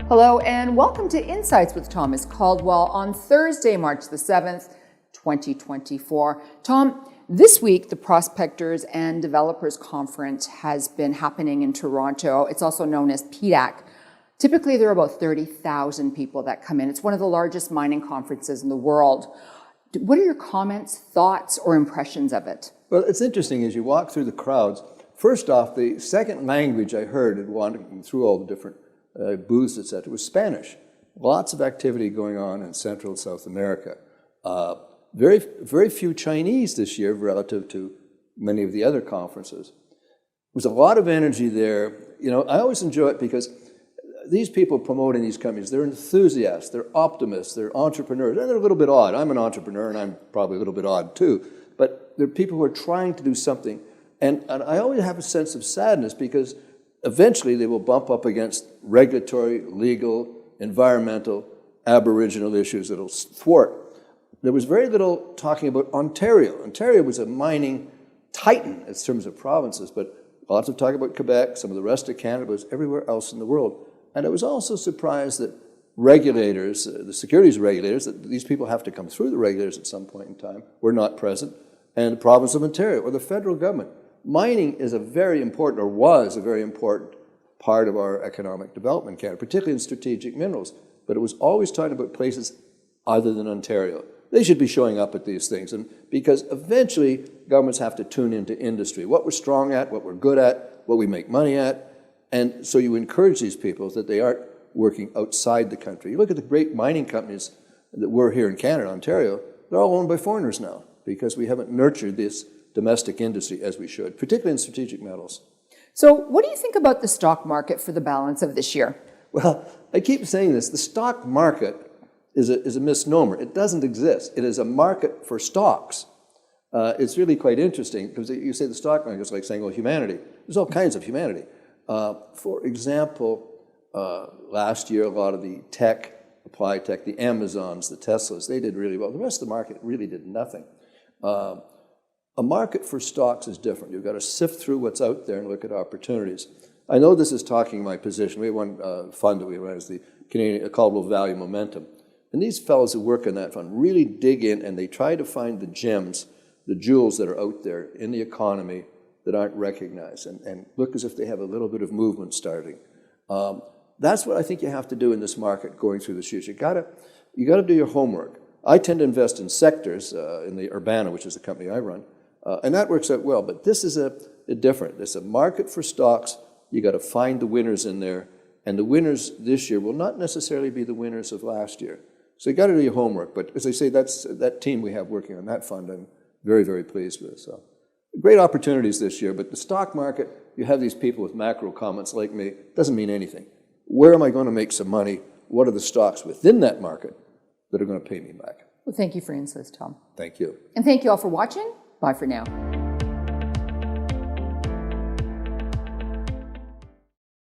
Hello and welcome to Insights with Thomas Caldwell on Thursday, March the 7th, 2024. Tom, this week the Prospectors and Developers Conference has been happening in Toronto. It's also known as PDAC. Typically there are about 30,000 people that come in. It's one of the largest mining conferences in the world. What are your comments, thoughts, or impressions of it? Well, it's interesting as you walk through the crowds. First off, the second language I heard wandering through all the different booths, etc., was Spanish. Lots of activity going on in Central and South America. Very few Chinese this year relative to many of the other conferences. There was a lot of energy there. You know, I always enjoy it because these people promoting these companies, they're enthusiasts, they're optimists, they're entrepreneurs, and they're a little bit odd. I'm an entrepreneur, and I'm probably a little bit odd too, but they're people who are trying to do something. And I always have a sense of sadness because eventually they will bump up against regulatory, legal, environmental, Aboriginal issues that will thwart. There was very little talking about Ontario. Ontario was a mining titan in terms of provinces, but lots of talk about Quebec, some of the rest of Canada, but it was everywhere else in the world. And I was also surprised that regulators, the securities regulators, that these people have to come through the regulators at some point in time, were not present, and the province of Ontario or the federal government. Mining is a very important, or was a very important part of our economic development in Canada, particularly in strategic minerals. But it was always talking about places other than Ontario. They should be showing up at these things, and because eventually governments have to tune into industry, what we're strong at, what we're good at, what we make money at. And so you encourage these people that they aren't working outside the country. You look at the great mining companies that were here in Canada, Ontario, they're all owned by foreigners now because we haven't nurtured this domestic industry as we should, particularly in strategic metals. So what do you think about the stock market for the balance of this year? Well, I keep saying this, the stock market is a misnomer. It doesn't exist. It is a market for stocks. It's really quite interesting because you say the stock market is like saying, well, humanity. There's all kinds of humanity. For example, last year, a lot of the tech, applied tech, the Amazons, the Teslas, they did really well. The rest of the market really did nothing. A market for stocks is different. You've got to sift through what's out there and look at opportunities. I know this is talking my position. We have one fund that we run, is the Canadian Caldwell Value Momentum. And these fellows who work in that fund really dig in and they try to find the gems, the jewels that are out there in the economy that aren't recognized and look as if they have a little bit of movement starting. That's what I think you have to do in this market going through this year. You got to do your homework. I tend to invest in sectors, in the Urbana, which is the company I run, and that works out well. But this is a different. It's a market for stocks. You got to find the winners in there, and the winners this year will not necessarily be the winners of last year. So you got to do your homework. But as I say, that's that team we have working on that fund. I'm very, very pleased with. So great opportunities this year. But the stock market, you have these people with macro comments like me. Doesn't mean anything. Where am I going to make some money? What are the stocks within that market that are going to pay me back? Well, thank you for insights, Tom. Thank you. And thank you all for watching. Bye for now.